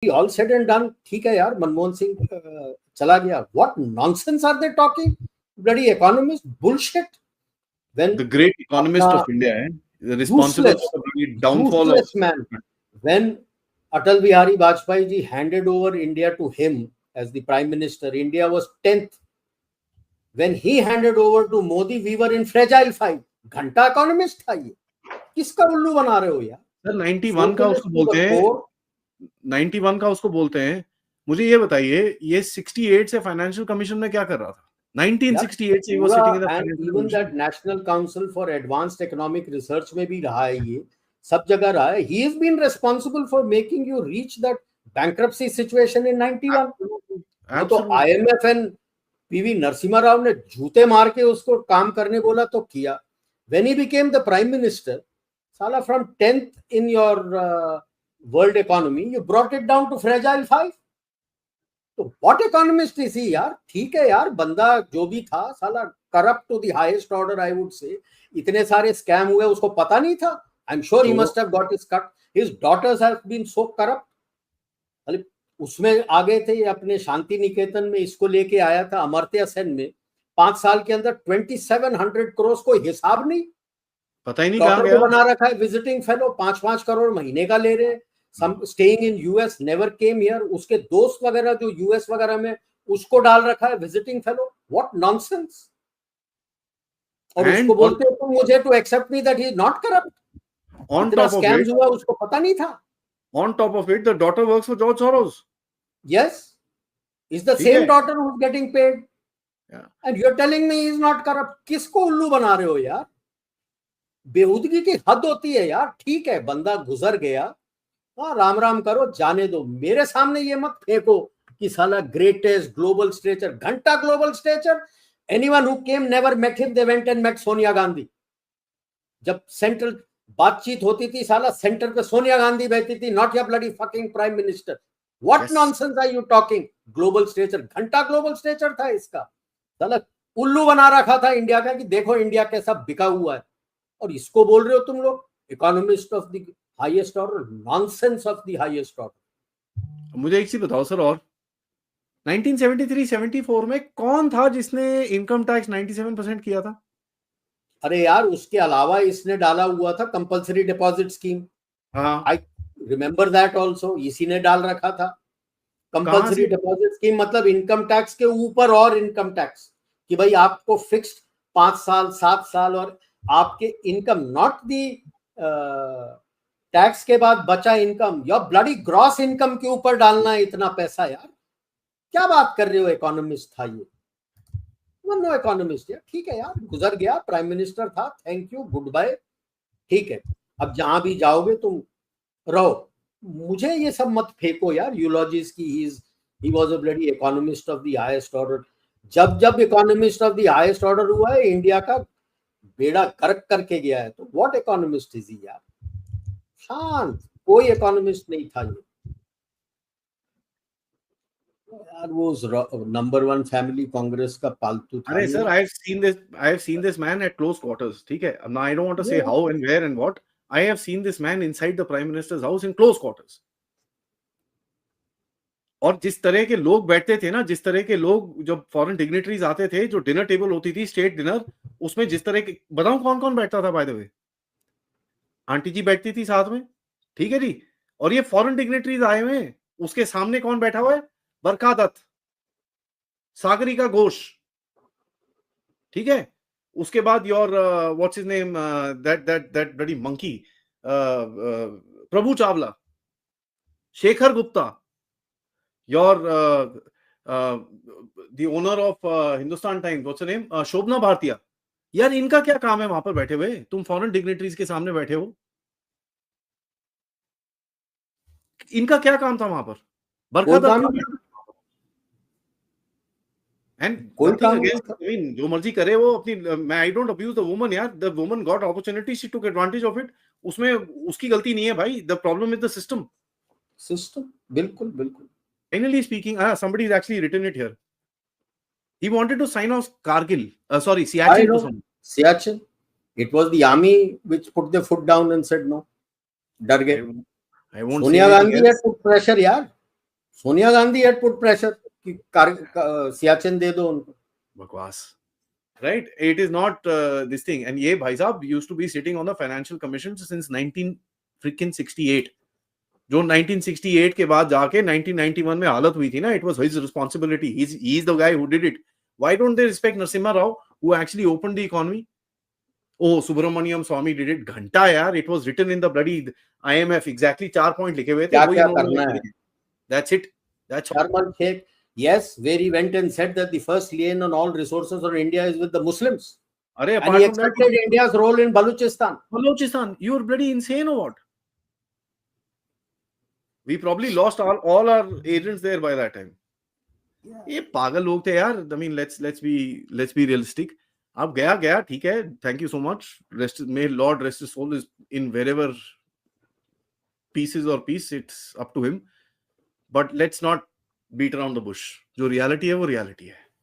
all said and done, ठीक है यार, मनमोहन सिंह चला गया. What nonsense are they talking? Bloody economist bullshit. When the great economist of India, responsible for the downfall of man. When Atal Bihari Vajpayee ji handed over India to him as the Prime Minister, India was 10th. When he handed over to Modi, we were in fragile 5. घंटा economist था ये. किसका उल्लू बना रहे हो यार? Sir 91 का उसको बोलते हैं, 91 का उसको बोलते हैं. मुझे ये बताइए, ये 68 से फाइनेंशियल कमीशन में क्या कर रहा था? 1968 से he was sitting in the financial even that National Council for Advanced Economic Research में भी रहा है ये, सब जगह रहा है. He has been responsible for making you reach that bankruptcy situation in 91. तो IMF and PV Narasimha Rao ने जूते मार के उसको काम करने बोला तो किया. When he became the Prime Minister, साला from 10th in your world economy, you brought it down to fragile 5. तो what economist is he यार? ठीक है यार, बंदा जो भी था साला corrupt to the highest order, I would say. इतने सारे स्कैम हुए, उसको पता नहीं था. I'm sure he must have got his cut. His daughters have been so corrupt. अरे उसमें आगे थे अपने शांति निकेतन में, इसको लेके आया था अमर्त्य सेन में. 5 साल के अंदर 2700 करोड़, कोई हिसाब नहीं, पता ही नहीं कहां गया. बना रखा है विजिटिंग फेलो, 5-5 करोड़ महीने का ले रहे. Some staying in US never came here. उसके दोस्त वगैरह जो US वगैरह में, उसको डाल रखा है विजिटिंग फेलो. What nonsense. और उसको बोलते हो तुम मुझे to accept me that he is not corrupt. On top of it, हुआ, उसको पता नहीं था. On top of it, the daughter works for George Soros. Yes, is the same daughter who is getting paid. Yeah. And you are telling me he is not corrupt. किसको उल्लू बना रहे हो यार? बेहुदगी की हद होती है यार. ठीक है, बंदा गुजर गया, हाँ, राम राम करो, जाने दो. मेरे सामने ये मत फेंको कि साला ग्रेटेस्ट ग्लोबल स्टेचर. घंटा global stature. Anyone who came never met him, they went and met Sonia Gandhi. जब सेंट्रल बातचीत होती थी, साला सेंटर पे सोनिया गांधी बैठती थी, not your bloody fucking prime minister. What nonsense are you talking? Global stature, घंटा ग्लोबल स्टेचर था इसका. साला उल्लू बना रखा था इंडिया का कि देखो इंडिया कैसा बिका हुआ है, और इसको बोल रहे हो तुम लोग economist of the highest order. Nonsense of the highest order. मुझे एक चीज बताओ सर, और 1973-74 में कौन था जिसने इनकम टैक्स 97% किया था? अरे यार, उसके अलावा इसने डाला हुआ था compulsory deposit scheme. I remember that also. इसी ने डाल रखा था कंपल्सरी डिपॉजिट स्कीम. मतलब इनकम टैक्स के ऊपर और इनकम टैक्स, कि भाई आपको फिक्स्ड 5 साल 7 साल, और आपके इनकम नॉट दी टैक्स के बाद बचा इनकम, या ब्लडी ग्रॉस इनकम के ऊपर डालना है इतना पैसा. यार क्या बात कर रहे हो? इकोनॉमिस्ट था ये? नो इकोनॉमिस्ट यार. ठीक है यार, गुजर गया, प्राइम मिनिस्टर था, थैंक यू, गुड बाय. ठीक है, अब जहां भी जाओगे तुम रहो. मुझे ये सब मत फेंको यार यूलॉजीज की. He was a bloody economist of the highest order. जब economist of the highest order हुआ है, इंडिया का बेड़ा गर्क करके गया है. तो व्हाट इकोनॉमिस्ट इज ही यार? शांत, कोई इकोनॉमिस्ट नहीं था ये यार. वो नंबर 1 फैमिली कांग्रेस का पालतू था. अरे sir, I have seen this man at close quarters. ठीक है, अब I don't want to say how and where and what. I have seen this man inside the Prime Minister's house in close quarters. और जिस तरह के लोग बैठते थे ना, जिस तरह के लोग, जब फॉरेन डिग्निटरीज आते थे, जो डिनर टेबल होती थी, स्टेट डिनर, उसमें जिस तरह के, बताऊं कौन कौन बैठता था? बाय द वे, आंटी जी बैठती थी साथ में, ठीक है जी. और ये फॉरेन डिग्निटरीज आए हुए हैं, उसके सामने कौन बैठा हुआ है? बरखा दत्त, सागरिका घोष, ठीक है. उसके बाद your what's his name, that bloody monkey, Prabhu Chawla, Shekhar Gupta, your the owner of Hindustan Times, what's name, Shobhana Bharatia. यार इनका क्या काम है वहां पर बैठे हुए? तुम फॉरेन डिग्निटरीज के सामने बैठे हो, इनका क्या काम था वहां पर? बरखा एंड जो मर्जी करे वो अपनी. मैं I don't abuse the woman यार. The woman got opportunity, she took advantage of it. उसमें उसकी गलती नहीं है भाई. The problem is the system. बिल्कुल बिल्कुल. Finally speaking, somebody has actually written it here. He wanted to sign off Kargil, sorry, Siachen. It was the army which put their foot down and said no. डर गए. Sonia Gandhi had put pressure यार. Sonia Gandhi had put pressure कि सियाचिन दे दो उनको. बकवास. Right? It is not this thing. And ye bhai sahab used to be sitting on the financial commission since 1968. जो 1968 के बाद जाके 1991 में हालत हुई थी ना, it was his responsibility. He's the guy who did it. Why don't they respect Narasimha Rao, who actually opened the economy? Oh, Subramaniam Swamy did it. घंटा यार, it was written in the bloody IMF. Exactly 4 point लिखे हुए थे. क्या करना है? That's it. That's Sharman Sheikh, yes, where he went and said that the first lien on all resources of India is with the Muslims. and he accepted India's role in Balochistan. You're bloody insane or what? We probably lost all our agents there by that time. ये पागल लोग थे यार. I mean, let's be realistic. अब गया ठीक है. Thank you so much. May Lord rest his soul is in wherever pieces or peace. It's up to him. But let's not beat around the bush. जो reality है वो reality है.